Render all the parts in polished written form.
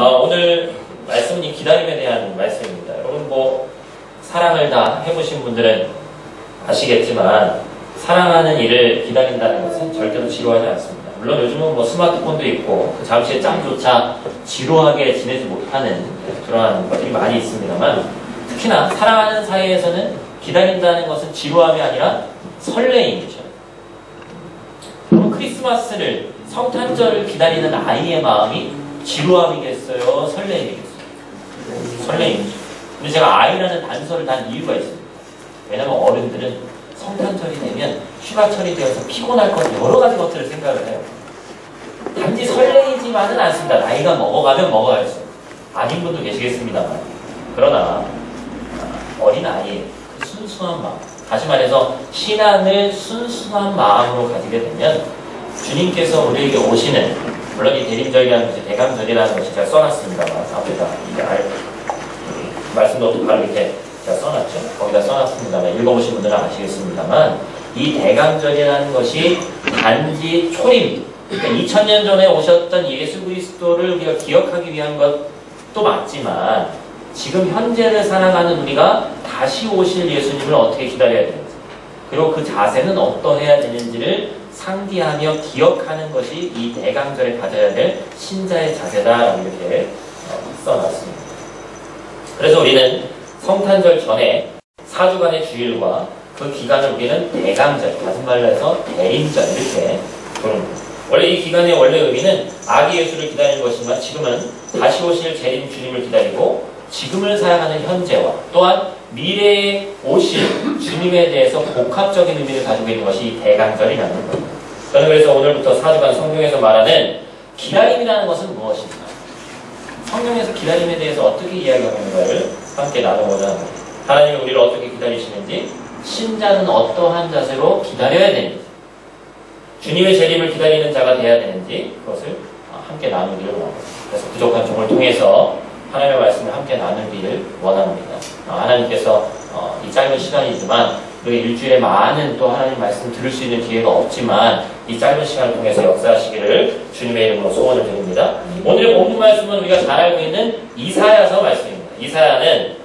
오늘 말씀은 이 기다림에 대한 말씀입니다. 여러분 사랑을 다 해보신 분들은 아시겠지만 사랑하는 일을 기다린다는 것은 절대로 지루하지 않습니다. 물론 요즘은 스마트폰도 있고 그 잠시의 짬조차 지루하게 지내지 못하는 그러한 것들이 많이 있습니다만, 특히나 사랑하는 사이에서는 기다린다는 것은 지루함이 아니라 설레임이죠. 그럼 크리스마스를, 성탄절을 기다리는 아이의 마음이 지루함이겠어요? 설레임이겠어요? 설레임이죠. 근데 제가 아이라는 단서를 단 이유가 있습니다. 왜냐면 어른들은 성탄절이 되면 휴가철이 되어서 피곤할 것 여러 가지 것들을 생각을 해요. 단지 설레이지만은 않습니다. 나이가 먹어가면 먹어갈수록. 아닌 분도 계시겠습니다만. 그러나 어린아이의 그 순수한 마음, 다시 말해서 신앙을 순수한 마음으로 가지게 되면 주님께서 우리에게 오시는, 물론 이 대림절이라는 것이 대강절이라는 것이 제가 써놨습니다만 앞에다 말씀도 바로 이렇게 제가 써놨죠. 거기다 써놨습니다만 읽어보신 분들은 아시겠습니다만, 이 대강절이라는 것이 단지 초림, 그러니까 2000년 전에 오셨던 예수 그리스도를 우리가 기억하기 위한 것도 맞지만, 지금 현재를 살아가는 우리가 다시 오실 예수님을 어떻게 기다려야 되는지, 그리고 그 자세는 어떠해야 되는지를 상기하며 기억하는 것이 이 대강절에 가져야 될 신자의 자세다라고 이렇게 써놨습니다. 그래서 우리는 성탄절 전에 4주간의 주일과 그 기간을 우리는 대강절, 다른 말로 해서 대림절 이렇게 부릅니다. 원래 이 기간의 원래 의미는 아기 예수를 기다리는 것이지만, 지금은 다시 오실 재림 주님을 기다리고 지금을 살아가는 현재와 또한 미래에 오실 주님에 대해서 복합적인 의미를 가지고 있는 것이 이 대강절이라는 겁니다. 저는 그래서 오늘부터 4주간 성경에서 말하는 기다림이라는 것은 무엇인가, 성경에서 기다림에 대해서 어떻게 이야기하고 있는가를 함께 나누고자 합니다. 하나님이 우리를 어떻게 기다리시는지, 신자는 어떠한 자세로 기다려야 되는지, 주님의 재림을 기다리는 자가 되어야 되는지, 그것을 함께 나누기를 원합니다. 그래서 부족한 종을 통해서 하나님의 말씀을 함께 나누기를 원합니다. 하나님께서 이 짧은 시간이지만, 우리 일주일에 많은 또 하나님 말씀 들을 수 있는 기회가 없지만, 이 짧은 시간을 통해서 역사하시기를 주님의 이름으로 소원을 드립니다. 오늘의 본문 말씀은 우리가 잘 알고 있는 이사야서 말씀입니다. 이사야는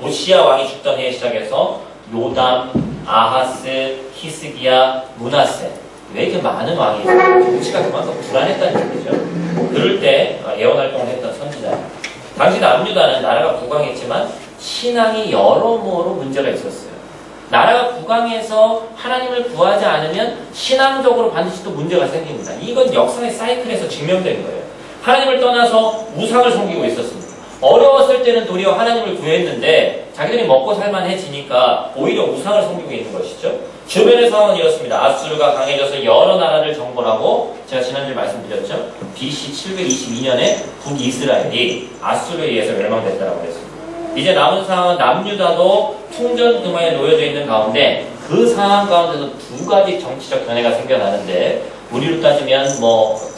오시야 왕이 죽던 해에 시작해서 요담, 아하스, 히스기야, 므낫세, 왜 이렇게 많은 왕이 있어요? 정치가 그만큼 불안했다는 얘기죠. 그럴 때 예언활동을 했던 선지자입니다. 당시 남유다는 나라가 부강했지만 신앙이 여러모로 문제가 있었어요. 나라가 부강해서 하나님을 구하지 않으면 신앙적으로 반드시 또 문제가 생깁니다. 이건 역사의 사이클에서 증명된 거예요. 하나님을 떠나서 우상을 섬기고 있었습니다. 어려웠을 때는 도리어 하나님을 구했는데 자기들이 먹고 살만해지니까 오히려 우상을 섬기고 있는 것이죠. 주변의 상황은 이렇습니다. 아수르가 강해져서 여러 나라를 정벌하고, 제가 지난주에 말씀드렸죠. BC 722년에 북이스라엘이 아수르에 의해서 멸망됐다고 했습니다. 이제 남은 상황은 남유다도 풍전등화에 놓여져 있는 가운데, 그 상황 가운데서 두 가지 정치적 견해가 생겨나는데, 우리로 따지면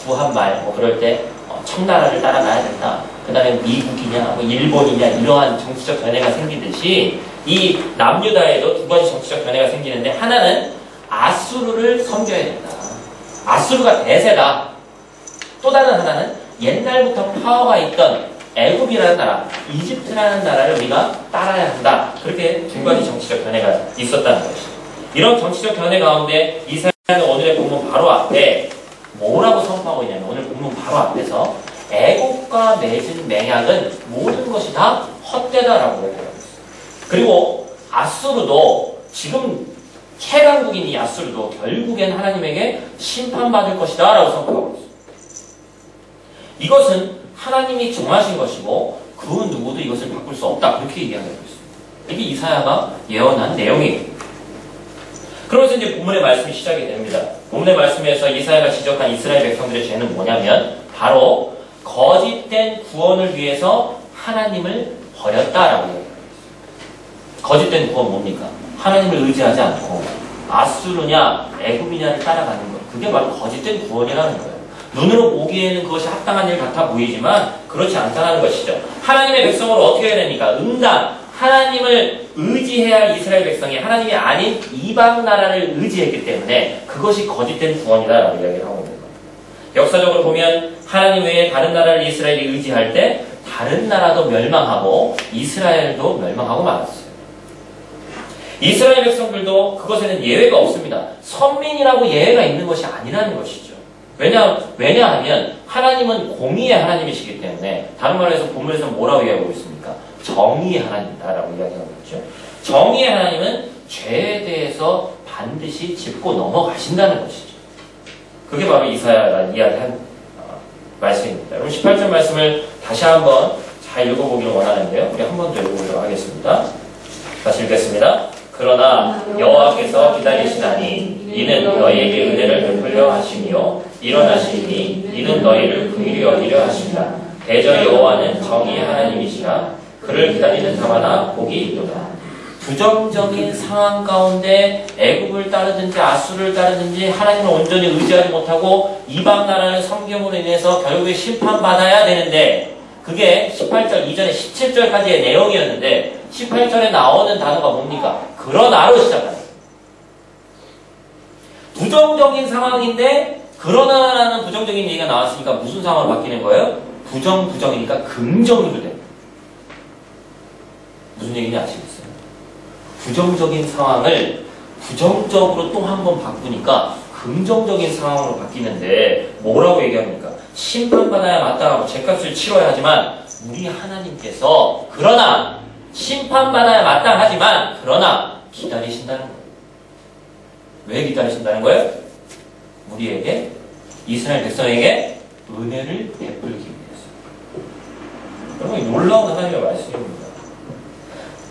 구한말 그럴 때 청나라를 따라가야 된다, 그 다음에 미국이냐 일본이냐, 이러한 정치적 견해가 생기듯이 이 남유다에도 두 가지 정치적 견해가 생기는데, 하나는 아수르를 섬겨야 된다, 아수르가 대세다. 또 다른 하나는 옛날부터 파워가 있던 애굽이라는 나라, 이집트라는 나라를 우리가 따라야 한다. 그렇게 두 가지 정치적 견해가 있었다는 것이죠. 이런 정치적 견해 가운데 이사야는 오늘의 본문 바로 앞에 뭐라고 선포하고 있냐면, 오늘 본문 바로 앞에서 애국과 맺은 맹약은 모든 것이 다 헛되다라고 얘기하고 있어요. 그리고 아수르도, 지금 최강국인 이 아수르도 결국엔 하나님에게 심판받을 것이다 라고 선포하고 있어요. 이것은 하나님이 정하신 것이고 그 누구도 이것을 바꿀 수 없다, 그렇게 이야기하고 있습니다. 이게 이사야가 예언한 내용이에요. 그러면서 이제 본문의 말씀이 시작이 됩니다. 본문의 말씀에서 이사야가 지적한 이스라엘 백성들의 죄는 뭐냐면, 바로 거짓된 구원을 위해서 하나님을 버렸다라고 얘기합니다. 거짓된 구원 뭡니까? 하나님을 의지하지 않고 아수르냐 애굽이냐를 따라가는 것, 그게 바로 거짓된 구원이라는 거예요. 눈으로 보기에는 그것이 합당한 일 같아 보이지만 그렇지 않다는 것이죠. 하나님의 백성을 어떻게 해야 됩니까? 응당, 하나님을 의지해야 할 이스라엘 백성이 하나님이 아닌 이방 나라를 의지했기 때문에 그것이 거짓된 구원이다라고 이야기를 하고 있는 겁니다. 역사적으로 보면 하나님 외에 다른 나라를 이스라엘이 의지할 때 다른 나라도 멸망하고 이스라엘도 멸망하고 말았어요. 이스라엘 백성들도 그것에는 예외가 없습니다. 선민이라고 예외가 있는 것이 아니라는 것이죠. 왜냐하면 하나님은 공의의 하나님이시기 때문에, 다른 말로 해서 본문에서 뭐라고 이야기하고 있습니까? 정의의 하나님이다라고 이야기하고 있죠. 정의의 하나님은 죄에 대해서 반드시 짚고 넘어가신다는 것이죠. 그게 바로 이사야가 이야기한 말씀입니다. 여러분 18절 말씀을 다시 한번 잘 읽어보기를 원하는데요. 우리 한 번 더 읽어보도록 하겠습니다. 다시 읽겠습니다. 그러나 여호와께서 기다리시나니 이는 너희에게 은혜를 베풀려 하시며 일어나시니 이는 너희를 긍휼히 여기려 하십니다. 대저 여호와는 정의의 하나님이시라. 그를 기다리는 자마다 복이 있도다. 부정적인 상황 가운데 애굽을 따르든지 아수르를 따르든지 하나님을 온전히 의지하지 못하고 이방 나라를 섬김으로 인해서 결국에 심판받아야 되는데, 그게 18절 이전에 17절까지의 내용이었는데 18절에 나오는 단어가 뭡니까? 그러나로 시작합니다. 부정적인 상황인데 그러나라는 부정적인 얘기가 나왔으니까 무슨 상황으로 바뀌는 거예요? 부정이니까 긍정으로 됩니다. 무슨 얘기인지 아시겠어요? 부정적인 상황을 부정적으로 또 한 번 바꾸니까 긍정적인 상황으로 바뀌는데 뭐라고 얘기합니까? 심판받아야 마땅하고 죄값을 치러야 하지만 우리 하나님께서 그러나 심판받아야 마땅하지만 그러나 기다리신다는 거예요. 왜 기다리신다는 거예요? 우리에게, 이스라엘 백성에게 은혜를 베풀기 위해서. 여러분, 놀라운 하나님의 말씀입니다.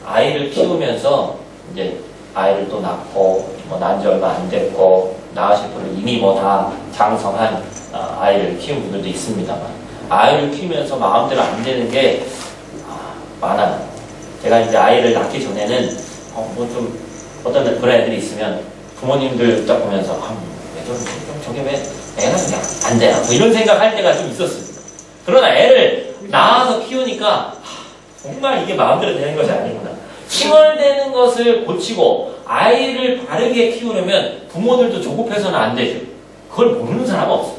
아이를 키우면서 이제 아이를 또 낳고 낳은 지 얼마 안 됐고 낳으실 분은 이미 다 장성한 아이를 키운 분들도 있습니다만, 아이를 키우면서 마음대로 안 되는 게 많아요. 제가 이제 아이를 낳기 전에는 좀 어떤 그런 애들이 있으면 부모님들 딱 보면서 저게 왜 애가 그냥 안 되나 이런 생각할 때가 좀 있었습니다. 그러나 애를 낳아서 키우니까 정말 이게 마음대로 되는 것이 아니구나. 칭얼대는 것을 고치고 아이를 바르게 키우려면 부모들도 조급해서는 안 되죠. 그걸 모르는 사람은 없어요.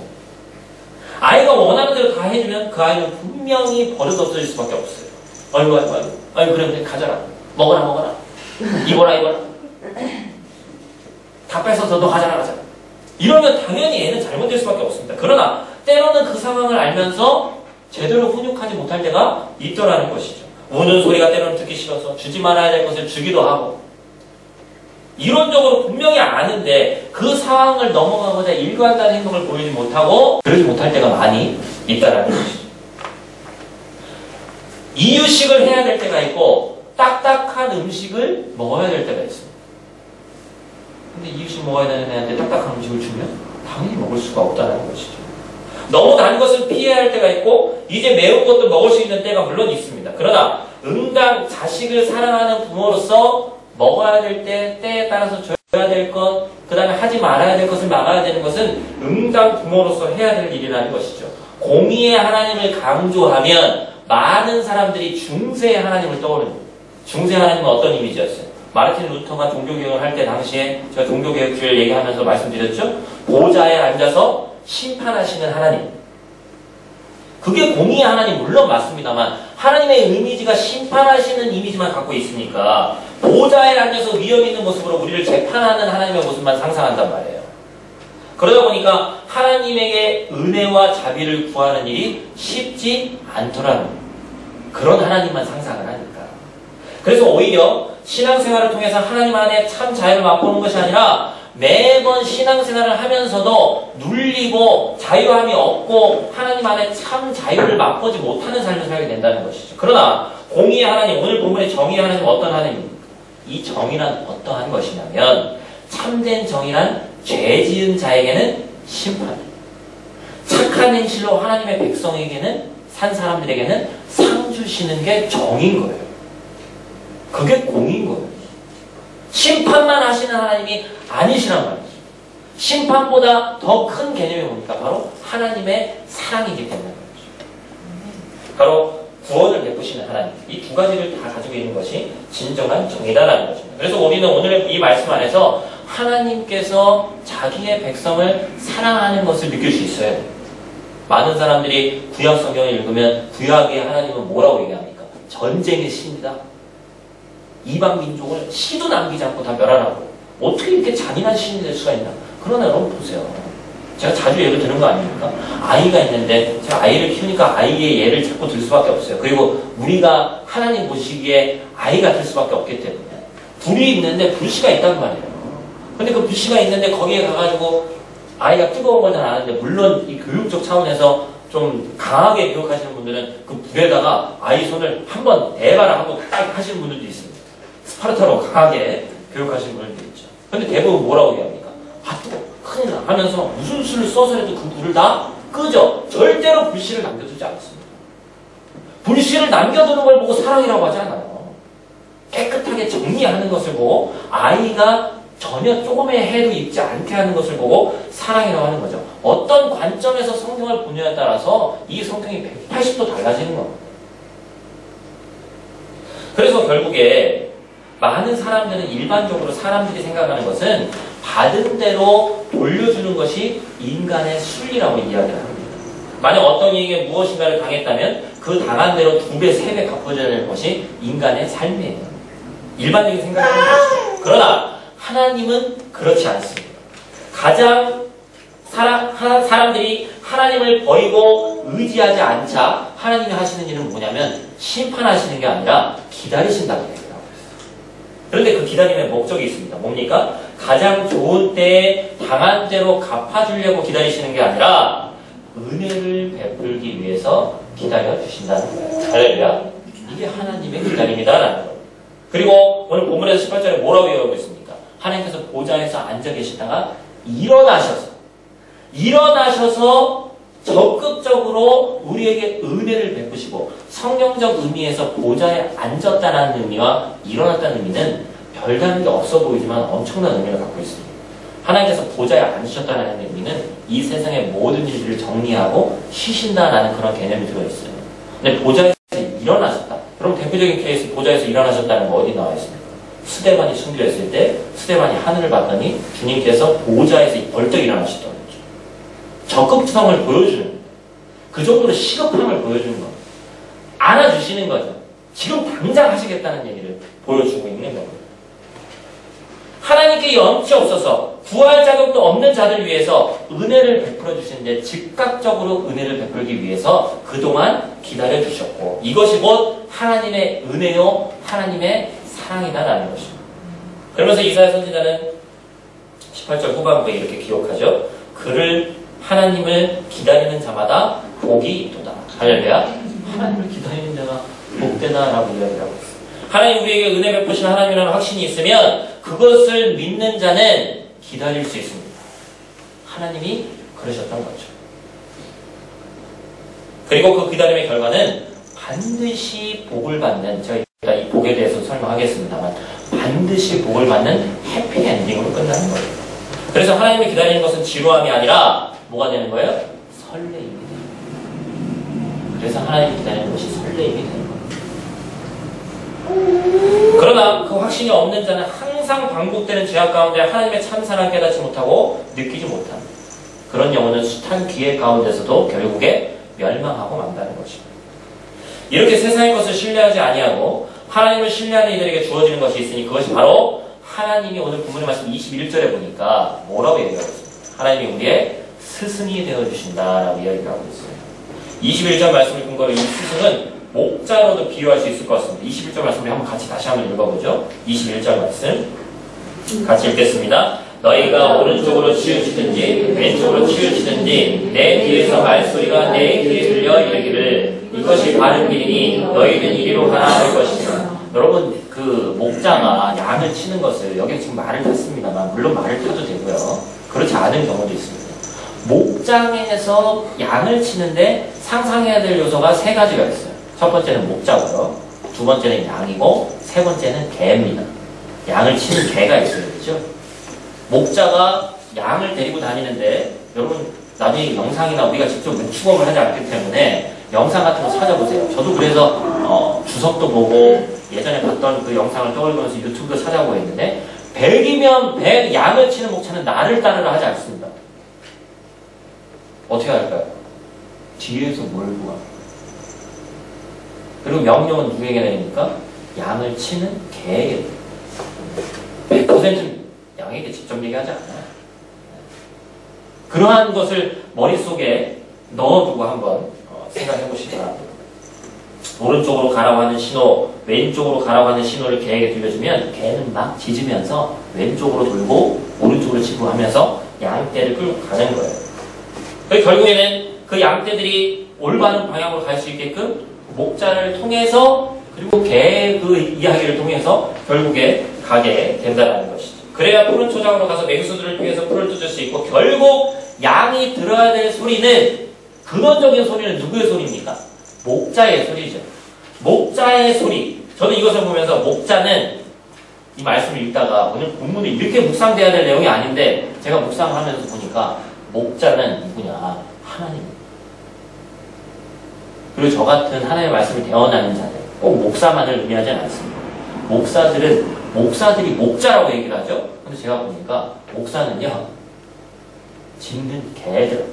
아이가 원하는 대로 다 해주면 그 아이는 분명히 버릇 없어질 수밖에 없어요. 아이고 그래 가져라. 먹어라. 입어라. 다 뺏어서 너 가져라. 이러면 당연히 얘는 잘못될 수밖에 없습니다. 그러나 때로는 그 상황을 알면서 제대로 훈육하지 못할 때가 있더라는 것이죠. 우는 소리가 때로는 듣기 싫어서 주지 말아야 될 것을 주기도 하고, 이론적으로 분명히 아는데 그 상황을 넘어가고자 일관된 행동을 보이지 못하고 그러지 못할 때가 많이 있다라는 것이죠. 이유식을 해야 될 때가 있고 딱딱한 음식을 먹어야 될 때가 있습니다. 근데 이유식 먹어야 되는 애한테 딱딱한 음식을 주면 당연히 먹을 수가 없다는 것이죠. 너무 단 것은 피해야 할 때가 있고 이제 매운 것도 먹을 수 있는 때가 물론 있습니다. 그러나 응당 자식을 사랑하는 부모로서 먹어야 될 때에 따라서 줘야 될 것, 그 다음에 하지 말아야 될 것을 막아야 되는 것은 응당 부모로서 해야 될 일이라는 것이죠. 공의의 하나님을 강조하면 많은 사람들이 중세의 하나님을 떠올립니다. 중세의 하나님은 어떤 이미지였어요? 마르틴 루터가 종교개혁을 할 때 당시에 제가 종교개혁주의를 얘기하면서 말씀드렸죠? 보좌에 앉아서 심판하시는 하나님. 그게 공의의 하나님 물론 맞습니다만 하나님의 이미지가 심판하시는 이미지만 갖고 있으니까 보좌에 앉아서 위험 있는 모습으로 우리를 재판하는 하나님의 모습만 상상한단 말이에요. 그러다 보니까 하나님에게 은혜와 자비를 구하는 일이 쉽지 않더라는 그런 하나님만 상상을 하니까. 그래서 오히려 신앙생활을 통해서 하나님 안에 참 자유를 맛보는 것이 아니라 매번 신앙생활을 하면서도 눌리고 자유함이 없고 하나님 안에 참 자유를 맛보지 못하는 삶을 살게 된다는 것이죠. 그러나 공의의 하나님, 오늘 본문의 정의의 하나님은 어떤 하나님입니까? 이 정의란 어떠한 것이냐면 참된 정의란 죄 지은 자에게는 심판, 착한 행실로 하나님의 백성에게는, 산 사람들에게는 상 주시는 게 정의인 거예요. 그게 공의인 거예요. 심판만 하시는 하나님이 아니시란 말이죠. 심판보다 더 큰 개념이 뭡니까? 바로 하나님의 사랑이기 때문에 그렇죠. 바로 구원을 베푸시는 하나님. 이 두 가지를 다 가지고 있는 것이 진정한 정의다라는 것입니다. 그래서 우리는 오늘 이 말씀 안에서 하나님께서 자기의 백성을 사랑하는 것을 느낄 수 있어요. 많은 사람들이 구약 성경을 읽으면 구약의 하나님은 뭐라고 얘기합니까? 전쟁의 신이다. 이방 민족을 시도 남기지 않고 다 멸하라고. 어떻게 이렇게 잔인한 신이 될 수가 있나? 그러나 여러분 보세요. 제가 자주 예를 드는 거 아닙니까? 아이가 있는데 제가 아이를 키우니까 아이의 예를 자꾸 들 수밖에 없어요. 그리고 우리가 하나님 보시기에 아이가 될 수밖에 없기 때문에 불이 있는데 불씨가 있단 말이에요. 근데 그 불씨가 있는데 거기에 가가지고 아이가 뜨거운 건 잘 아는데 물론 이 교육적 차원에서 좀 강하게 교육하시는 분들은 그 불에다가 아이 손을 한번 대바라 하고 딱 하시는 분들도 있습니다. 스파르타로 강하게 교육하시는 분들도 있죠. 근데 대부분 뭐라고 얘기합니까? 아 뜨거워 큰일 나 하면서 무슨 수를 써서라도 그 불을 다 끄죠. 절대로 불씨를 남겨두지 않습니다. 불씨를 남겨두는 걸 보고 사랑이라고 하지 않아요. 깨끗하게 정리하는 것을 보고 아이가 전혀 조금의 해도 입지 않게 하는 것을 보고 사랑이라고 하는 거죠. 어떤 관점에서 성경을 보느냐에 따라서 이 성경이 180도 달라지는 겁니다. 그래서 결국에 많은 사람들은 일반적으로 사람들이 생각하는 것은 받은 대로 돌려주는 것이 인간의 순리라고 이야기를 합니다. 만약 어떤 이에게 무엇인가를 당했다면 그 당한 대로 2배, 3배 갚아줘야 될 것이 인간의 삶이에요. 일반적인 생각을 하는 것이죠. 그러나 하나님은 그렇지 않습니다. 가장 사람들이 하나님을 버리고 의지하지 않자 하나님이 하시는 일은 뭐냐면 심판하시는 게 아니라 기다리신다는 얘기라고 했어요. 그런데 그 기다림의 목적이 있습니다. 뭡니까? 가장 좋은 때에 당한 대로 갚아주려고 기다리시는 게 아니라 은혜를 베풀기 위해서 기다려주신다는 거예요. 할렐루야. 이게 하나님의 기다림이다라는 거예요. 그리고 오늘 본문에서 18절에 뭐라고 얘기하고 있습니까? 하나님께서 보좌에서 앉아 계시다가 일어나셔서 적극적으로 우리에게 은혜를 베푸시고 성경적 의미에서 보좌에 앉았다는 의미와 일어났다는 의미는 별다른 게 없어 보이지만 엄청난 의미를 갖고 있습니다. 하나님께서 보좌에 앉으셨다는 의미는 이 세상의 모든 일들을 정리하고 쉬신다라는 그런 개념이 들어있어요. 근데 보좌에서 일어나셨다. 그럼 대표적인 케이스 보좌에서 일어나셨다는 거 어디 나와 있습니까? 스데반이 순교했을 때 스데반이 하늘을 봤더니 주님께서 보좌에서 벌떡 일어나셨던 거죠. 적극성을 보여주는 그 정도로 시급함을 보여주는 겁니다. 안아주시는 거죠. 지금 당장 하시겠다는 얘기를 보여주고 있는 겁니다. 하나님께 염치 없어서 구할 자격도 없는 자들 위해서 은혜를 베풀어 주시는데 즉각적으로 은혜를 베풀기 위해서 그동안 기다려 주셨고 이것이 곧 하나님의 은혜요 하나님의 사랑이다라는 것입니다. 그러면서 이사야 선지자는 18절 후반부에 이렇게 기록하죠. 그를 하나님을 기다리는 자마다 복이 있도다. 할렐루야. 하나님을 기다리는 자가 복되다라고 이야기를 하고 있습니다. 하나님 우리에게 은혜 베푸시는 하나님이라는 확신이 있으면 그것을 믿는 자는 기다릴 수 있습니다. 하나님이 그러셨던 거죠. 그리고 그 기다림의 결과는 반드시 복을 받는, 제가 이따 이 복에 대해서 설명하겠습니다.만 반드시 복을 받는 해피엔딩으로 끝나는 거예요. 그래서 하나님을 기다리는 것은 지루함이 아니라 뭐가 되는 거예요? 설레임이 돼요. 그래서 하나님을 기다리는 것이 설레임이 되는 거예요. 그러나 그 확신이 없는 자는 항상 반복되는 죄악 가운데 하나님의 참사를 깨닫지 못하고 느끼지 못합니다. 그런 영혼은 숱한 기회 가운데서도 결국에 멸망하고 만다는 것입니다. 이렇게 세상의 것을 신뢰하지 아니하고 하나님을 신뢰하는 이들에게 주어지는 것이 있으니 그것이 바로 하나님이 오늘 본문의 말씀 21절에 보니까 뭐라고 얘기하고 있습니까? 하나님이 우리의 스승이 되어주신다라고 이야기하고 있어요. 21절 말씀을 근거로 이 스승은 목자로도 비유할 수 있을 것 같습니다. 21절 말씀 우리 한번 같이 다시 한번 읽어보죠. 21절 말씀 같이 읽겠습니다. 너희가 오른쪽으로 치우치든지 왼쪽으로 치우치든지 내 뒤에서 말소리가 내 귀에 들려 이르기를 이것이 바른 길이니 너희는 이리로 가라 할 것이다. 여러분 그 목자가 양을 치는 것을 여기 지금 말을 탔습니다만 물론 말을 타도 되고요. 그렇지 않은 경우도 있습니다. 목장에서 양을 치는데 상상해야 될 요소가 3가지가 있어요. 첫 번째는 목자고요. 두 번째는 양이고 세 번째는 개입니다. 양을 치는 개가 있어요. 그렇죠? 목자가 양을 데리고 다니는데 여러분 나중에 영상이나 우리가 직접 추범을 하지 않기 때문에 영상 같은 거 찾아보세요. 저도 그래서 주석도 보고 예전에 봤던 그 영상을 떠올리면서 유튜브도 찾아보고 있는데 100이면 100 양을 치는 목자는 나를 따르라 하지 않습니다. 어떻게 할까요? 뒤에서 뭘 구하? 그리고 명령은 누구에게 내립니까? 양을 치는 개에게. 100% 양에게 직접 얘기하지 않아요. 그러한 것을 머릿속에 넣어두고 한번 생각해 보시기 바랍니다. 오른쪽으로 가라고 하는 신호, 왼쪽으로 가라고 하는 신호를 개에게 들려주면 개는 막 짖으면서 왼쪽으로 돌고 오른쪽으로 치고 하면서 양떼를 끌고 가는 거예요. 결국에는 그 양떼들이 올바른 방향으로 갈 수 있게끔 목자를 통해서 그리고 개의 그 이야기를 통해서 결국에 가게 된다는 것이죠. 그래야 푸른 초장으로 가서 맹수들을 통해서 풀을 뜯을 수 있고 결국 양이 들어야 될 소리는 근원적인 소리는 누구의 소리입니까? 목자의 소리죠. 목자의 소리. 저는 이것을 보면서 목자는 이 말씀을 읽다가 오늘 본문이 이렇게 묵상돼야 될 내용이 아닌데 제가 묵상을 하면서 보니까 목자는 누구냐? 하나님. 그리고 저 같은 하나님의 말씀을 대언하는 자들, 꼭 목사만을 의미하지 않습니다. 목사들이 목자라고 얘기를 하죠. 근데 제가 보니까 목사는요, 짖는 개들.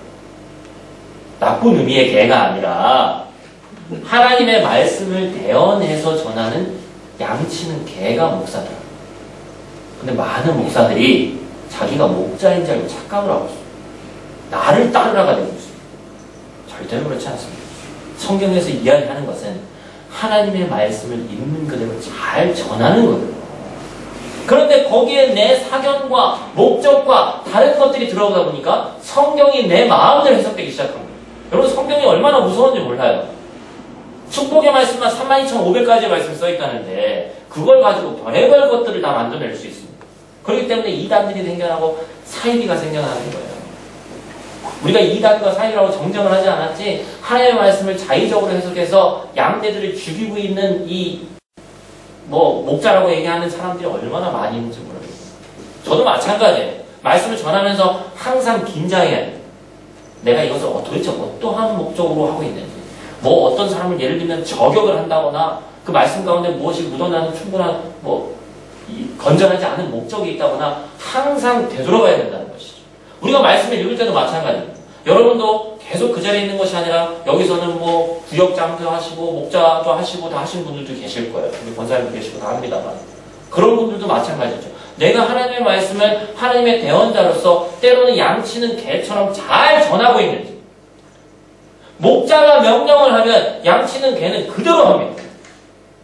나쁜 의미의 개가 아니라 하나님의 말씀을 대언해서 전하는 양치는 개가 목사다. 근데 많은 목사들이 자기가 목자인 줄 알고 착각을 하고 있어요. 나를 따르라가 되고 있어요. 절대로 그렇지 않습니다. 성경에서 이야기하는 것은 하나님의 말씀을 있는 그대로 잘 전하는 거예요. 그런데 거기에 내 사견과 목적과 다른 것들이 들어오다 보니까 성경이 내 마음대로 해석되기 시작합니다. 여러분 성경이 얼마나 무서운지 몰라요. 축복의 말씀만 32,500가지의 말씀이 써있다는데 그걸 가지고 별의별 것들을 다 만들어낼 수 있습니다. 그렇기 때문에 이단들이 생겨나고 사이비가 생겨나는 거예요. 우리가 이단과 사이라고 정정을 하지 않았지 하나님의 말씀을 자의적으로 해석해서 양떼들을 죽이고 있는 이 목자라고 얘기하는 사람들이 얼마나 많이 있는지 모르겠어요. 저도 마찬가지예요. 말씀을 전하면서 항상 긴장해야 돼요. 내가 이것을 도대체 어떠한 목적으로 하고 있는지 어떤 사람을 예를 들면 저격을 한다거나 그 말씀 가운데 무엇이 묻어나는 충분한 건전하지 않은 목적이 있다거나 항상 되돌아가야 된다는 것이죠. 우리가 말씀을 읽을 때도 마찬가지입니다. 여러분도 계속 그 자리에 있는 것이 아니라 여기서는 구역장도 하시고 목자도 하시고 다 하시는 분들도 계실 거예요. 우리 권사님도 계시고 다 합니다만 그런 분들도 마찬가지죠. 내가 하나님의 말씀을 하나님의 대언자로서 때로는 양치는 개처럼 잘 전하고 있는지 목자가 명령을 하면 양치는 개는 그대로 합니다.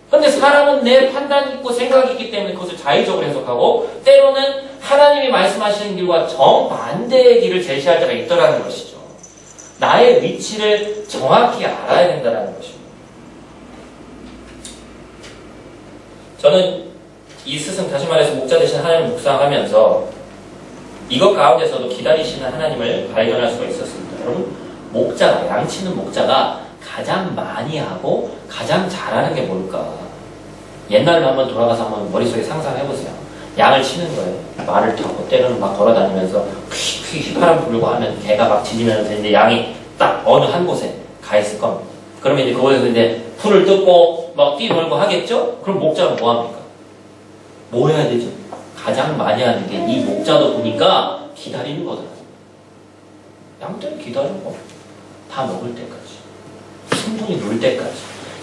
그런데 사람은 내 판단이 있고 생각이 있기 때문에 그것을 자의적으로 해석하고 때로는 하나님이 말씀하시는 길과 정반대의 길을 제시할 때가 있더라는 것이죠. 나의 위치를 정확히 알아야 된다는 것입니다. 저는 이 스승 다시 말해서 목자 되신 하나님을 묵상하면서 이것 가운데서도 기다리시는 하나님을 발견할 수가 있었습니다. 여러분 목자가 양치는 목자가 가장 많이 하고 가장 잘하는 게 뭘까? 옛날로 한번 돌아가서 한번 머릿속에 상상해보세요. 양을 치는 거예요. 말을 타고 때로는 막 걸어다니면서 휙휙 휘파람 불고 하면 개가 막 짖으면서 이제 양이 딱 어느 한 곳에 가 있을 겁니다. 그러면 이제 그곳에서 이제 풀을 뜯고 막 뛰놀고 하겠죠? 그럼 목자는 뭐 합니까? 뭐 해야 되죠? 가장 많이 하는 게 이 목자도 보니까 기다리는 거더라고요. 양떼는 기다리는 거. 다 먹을 때까지. 충분히 놀 때까지.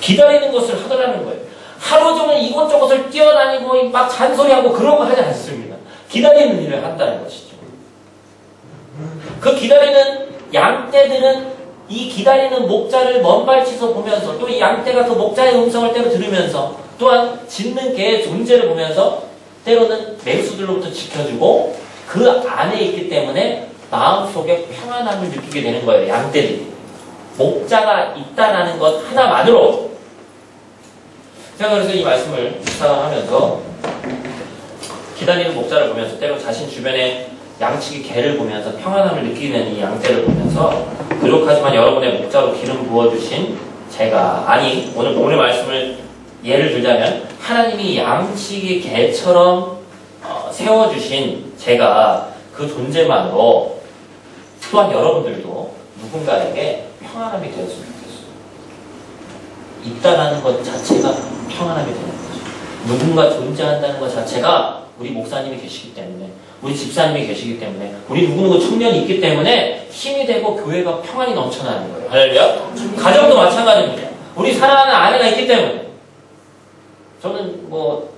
기다리는 것을 하더라는 거예요. 하루 종일 이곳저곳을 뛰어다니고 막 잔소리하고 그런 거 하지 않습니다. 기다리는 일을 한다는 것이죠. 그 기다리는 양떼들은 이 기다리는 목자를 먼발치서 보면서 또 이 양떼가 그 목자의 음성을 때로 들으면서 또한 짖는 개의 존재를 보면서 때로는 맹수들로부터 지켜주고 그 안에 있기 때문에 마음속에 평안함을 느끼게 되는 거예요. 양떼들이. 목자가 있다라는 것 하나만으로 제가 그래서 이 말씀을 묵상하면서 기다리는 목자를 보면서 때로 자신 주변에 양치기 개를 보면서 평안함을 느끼는 이 양떼를 보면서 부족하지만 여러분의 목자로 기름 부어주신 제가 오늘 본문의 말씀을 예를 들자면 하나님이 양치기 개처럼 세워주신 제가 그 존재만으로 또한 여러분들도 누군가에게 평안함이 되었으면 좋겠어요. 있다라는 것 자체가 평안함이 되는 거죠. 누군가 존재한다는 것 자체가 우리 목사님이 계시기 때문에 우리 집사님이 계시기 때문에 우리 누구누구 청년이 있기 때문에 힘이 되고 교회가 평안이 넘쳐나는 거예요. 할렐루야. 가정도 마찬가지입니다. 우리 사랑하는 아내가 있기 때문에. 저는 뭐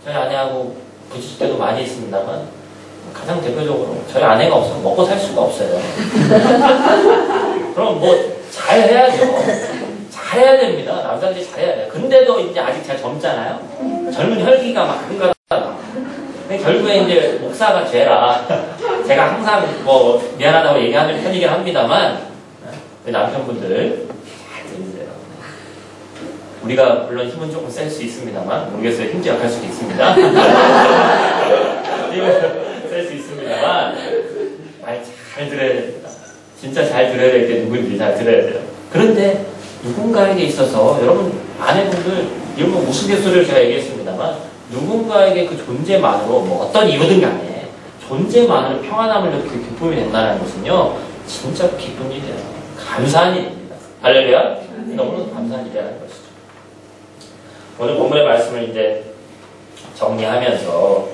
저희 아내하고 부딪힐 때도 많이 있습니다만 가장 대표적으로 저희 아내가 없으면 먹고 살 수가 없어요. 그럼 뭐 잘해야죠. 잘해야 됩니다. 남자들이 잘해야 돼요. 근데도 이제 아직 잘 젊잖아요. 젊은 혈기가 막 흥가하다. 결국에 이제 목사가 죄라. 제가 항상 뭐 미안하다고 얘기하는 편이긴 합니다만 남편분들 잘 들으세요. 우리가 물론 힘은 조금 셀 수 있습니다만 모르겠어요. 힘도 약할 수도 있습니다. 힘은 셀 수 있습니다만 말 잘 들어야 됩니다. 진짜 잘 들어야 될 게 누구인지 잘 들어야 돼요. 그런데 누군가에게 있어서 여러분 아내분들 이런 거 우스갯소리를 제가 얘기했습니다만 누군가에게 그 존재만으로 뭐 어떤 이유든 간에 존재만으로 평안함을 느끼고 기쁨이 된다는 것은요 진짜 기쁜 일이에요. 감사한 일입니다. 할렐루야. 너무너무 감사한 일이라는 것이죠. 오늘 본문의 말씀을 이제 정리하면서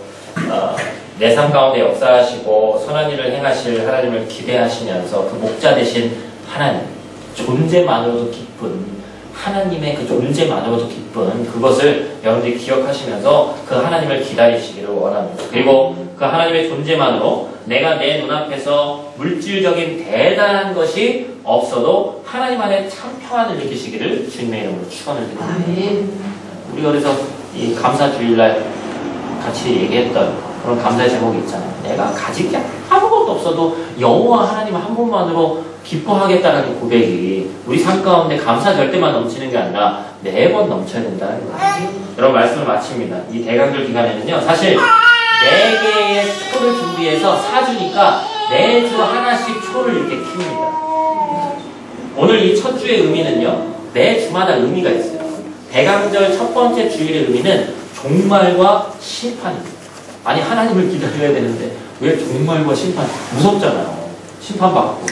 내 삶 가운데 역사하시고 선한 일을 행하실 하나님을 기대하시면서 그 목자 되신 하나님 존재만으로도 기쁜 하나님의 그 존재만으로도 기쁜 그것을 여러분들이 기억하시면서 그 하나님을 기다리시기를 원합니다. 그리고 그 하나님의 존재만으로 내가 내 눈앞에서 물질적인 대단한 것이 없어도 하나님 안에 참 평안을 느끼시기를 주님의 이름으로 축원을 드립니다. 우리가 그래서 이 감사주일날 같이 얘기했던 그런 감사의 제목이 있잖아요. 내가 가질 게 아무것도 없어도 여호와 하나님 한 분만으로 기뻐하겠다는 고백이 우리 삶 가운데 감사 절대만 넘치는 게 아니라 매번 넘쳐야 된다는 거예요. 여러분 말씀을 마칩니다. 이 대강절 기간에는요 사실 4개의 초를 준비해서 사주니까 매주 하나씩 초를 이렇게 키웁니다. 오늘 이 첫 주의 의미는요 매 주마다 의미가 있어요. 대강절 첫 번째 주일의 의미는 종말과 심판입니다. 아니 하나님을 기다려야 되는데 왜 종말과 심판? 무섭잖아요. 심판받고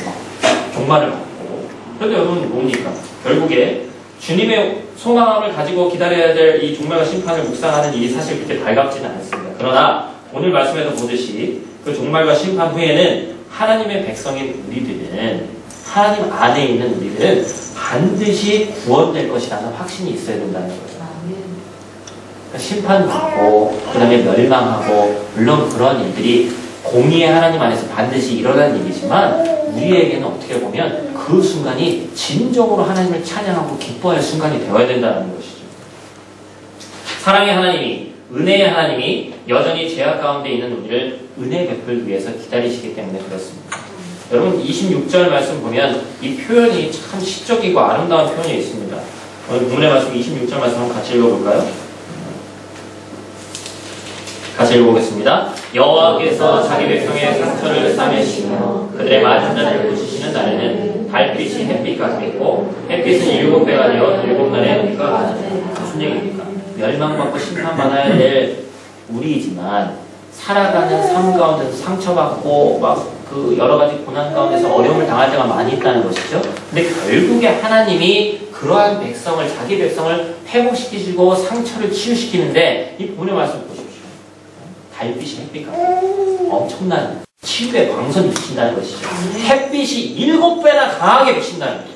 종말을 받고. 그런데 여러분 뭡니까? 결국에 주님의 소망을 가지고 기다려야 될 이 종말과 심판을 묵상하는 일이 사실 그렇게 달갑지는 않습니다. 그러나 오늘 말씀에서 보듯이 그 종말과 심판 후에는 하나님의 백성인 우리들은 하나님 안에 있는 우리들은 반드시 구원될 것이라는 확신이 있어야 된다는 거예요. 심판받고 그 다음에 멸망하고 물론 그런 일들이 공의의 하나님 안에서 반드시 일어난 일이지만 우리에게는 어떻게 보면 그 순간이 진정으로 하나님을 찬양하고 기뻐할 순간이 되어야 된다는 것이죠. 사랑의 하나님이 은혜의 하나님이 여전히 죄악 가운데 있는 우리를 은혜 베풀기 위해서 기다리시기 때문에 그렇습니다. 여러분 26절 말씀 보면 이 표현이 참 시적이고 아름다운 표현이 있습니다. 오늘 본문의 말씀 26절 말씀 한번 같이 읽어볼까요? 같이 읽어보겠습니다. 여호와께서 자기 백성의 상처를 싸매시며 그들의 맞은 자를 고치시는 날에는 달빛이 햇빛 같겠고 햇빛은 7배가 되어 7날의 우리가 가잖아요. 무슨 얘기입니까? 멸망받고 심판받아야 될 우리이지만 살아가는 삶 가운데서 상처받고 막 그 여러 가지 고난 가운데서 어려움을 당할 때가 많이 있다는 것이죠. 근데 결국에 하나님이 그러한 백성을 자기 백성을 회복시키시고 상처를 치유시키는데 이 본의 말씀 보십시오. 달빛이 햇빛 같아요. 엄청난 치유의 광선이 비친다는 것이죠. 햇빛이 7배나 강하게 비친다는 거죠.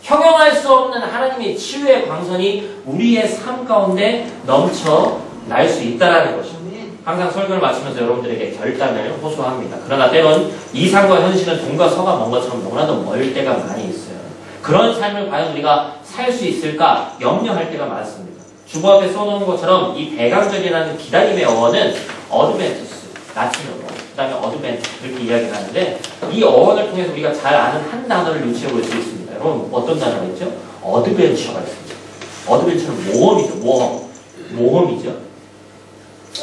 형용할 수 없는 하나님의 치유의 광선이 우리의 삶 가운데 넘쳐 날 수 있다는 것이죠. 항상 설교를 마치면서 여러분들에게 결단을 호소합니다. 그러나 때론 이상과 현실은 동과 서가 먼 것처럼 너무나도 멀 때가 많이 있어요. 그런 삶을 과연 우리가 살 수 있을까 염려할 때가 많습니다. 주보 앞에 써놓은 것처럼 이 대강절이라는 기다림의 어원은 어드벤티스, 라틴어로 그 다음에 어드벤트 이렇게 이야기를 하는데 이 어원을 통해서 우리가 잘 아는 한 단어를 유추해 볼 수 있습니다. 여러분 어떤 단어가 있죠? 어드벤처가 있습니다. 어드벤처는 모험이죠. 모험이죠.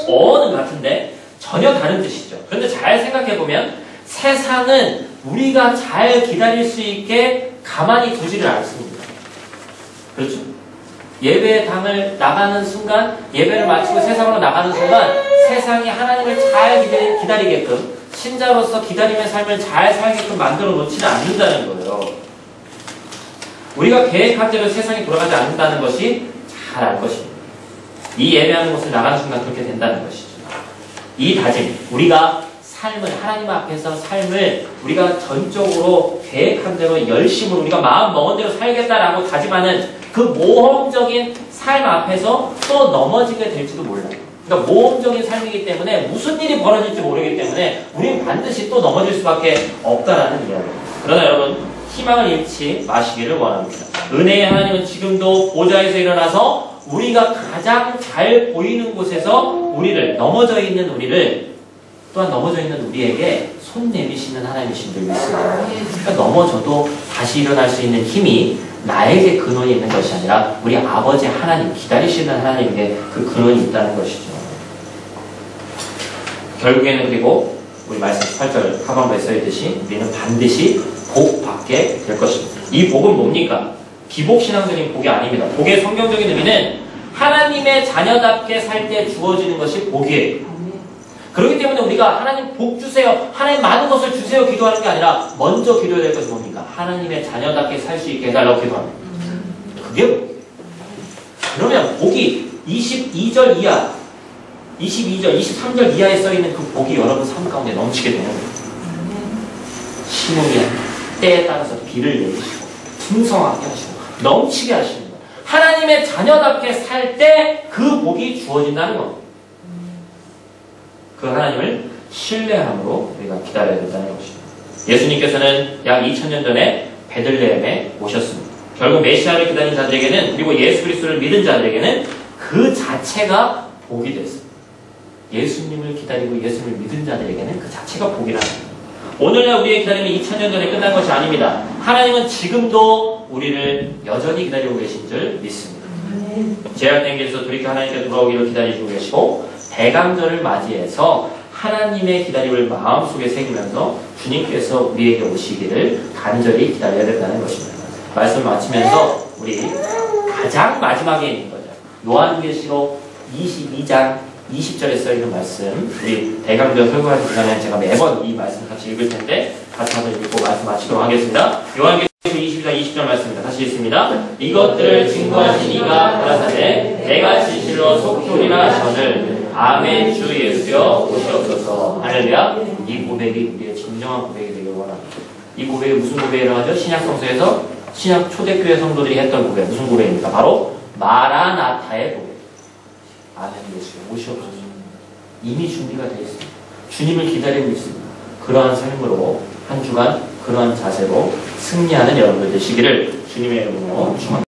어원은 같은데 전혀 다른 뜻이죠. 그런데 잘 생각해보면 세상은 우리가 잘 기다릴 수 있게 가만히 두지를 않습니다. 그렇죠? 예배당을 나가는 순간 예배를 마치고 세상으로 나가는 순간 세상이 하나님을 잘 기다리게끔 신자로서 기다림의 삶을 잘 살게끔 만들어 놓지는 않는다는 거예요. 우리가 계획한 대로 세상이 돌아가지 않는다는 것이 잘 알 것입니다. 이 예배하는 곳을 나가는 순간 그렇게 된다는 것이죠. 이 다짐, 우리가 삶을 하나님 앞에서 삶을 우리가 전적으로 계획한 대로 열심으로 우리가 마음 먹은 대로 살겠다라고 다짐하는 그 모험적인 삶 앞에서 또 넘어지게 될지도 몰라요. 그러니까 모험적인 삶이기 때문에 무슨 일이 벌어질지 모르기 때문에 우리는 반드시 또 넘어질 수밖에 없다라는 이야기입니다. 그러나 여러분 희망을 잃지 마시기를 원합니다. 은혜의 하나님은 지금도 보좌에서 일어나서 우리가 가장 잘 보이는 곳에서 우리를 넘어져 있는 우리를 또한 넘어져 있는 우리에게 손 내미시는 하나님이신 줄 믿습니다. 그러니까 넘어져도 다시 일어날 수 있는 힘이 나에게 근원이 있는 것이 아니라 우리 아버지 하나님, 기다리시는 하나님에게 그 근원이 있다는 것이죠. 결국에는 그리고 우리 말씀 18절 하반부에 써있듯이 우리는 반드시 복 받게 될 것입니다. 이 복은 뭡니까? 기복신앙적인 복이 아닙니다. 복의 성경적인 의미는 하나님의 자녀답게 살 때 주어지는 것이 복이에요. 그렇기 때문에 우리가 하나님 복 주세요, 하나님 많은 것을 주세요 기도하는 게 아니라 먼저 기도해야 될 것이 뭡니까? 하나님의 자녀답게 살 수 있게 해달라고 기도합니다. 그게 복이에요. 그러면 복이 22절 이하 22절, 23절 이하에 써있는 그 복이 여러분 삶 가운데 넘치게 되는 거예요. 심으면 때에 따라서 비를 내리시고 풍성하게 하시고 넘치게 하시는 거예요. 하나님의 자녀답게 살 때 그 복이 주어진다는 겁니다. 그 하나님을 신뢰함으로 우리가 기다려야 된다는 것입니다. 예수님께서는 약 2000년 전에 베들레헴에 오셨습니다. 결국 메시아를 기다린 자들에게는 그리고 예수 그리스도를 믿은 자들에게는 그 자체가 복이 됐습니다. 예수님을 기다리고 예수님을 믿은 자들에게는 그 자체가 복이라는 겁니다. 오늘날 우리의 기다림이 2000년 전에 끝난 것이 아닙니다. 하나님은 지금도 우리를 여전히 기다리고 계신 줄 믿습니다. 제약된 길에서 돌이켜 하나님께 돌아오기를 기다리시고 계시고 대강절을 맞이해서 하나님의 기다림을 마음속에 새기면서 주님께서 우리에게 오시기를 간절히 기다려야 된다는 것입니다. 말씀을 마치면서 우리 가장 마지막에 있는 거죠. 요한계시록 22장 20절에 써있는 말씀, 우리 대강절 설교하기 전에 제가 매번 이 말씀 같이 읽을 텐데 같이 한번 읽고 말씀 마치도록 하겠습니다. 요한계시록 22장 20절 말씀입니다. 다시 읽습니다. 이것들을 증거하신 이가 가라사대 내가 진실로 속히 오리라 하시거늘 아멘. 주 예수여 오시옵소서. 할렐루야. 이 고백이 우리의 진정한 고백이 되길 원합니다. 이 고백이 무슨 고백이라고 하죠? 신약성서에서 신약 초대교회 성도들이 했던 고백. 무슨 고백입니까? 바로 마라나타의 고백. 아멘. 예수여 오시옵소서. 이미 준비가 되어 있습니다. 주님을 기다리고 있습니다. 그러한 삶으로 한 주간 그러한 자세로 승리하는 여러분들 되시기를 주님의 이름으로 축원합니다.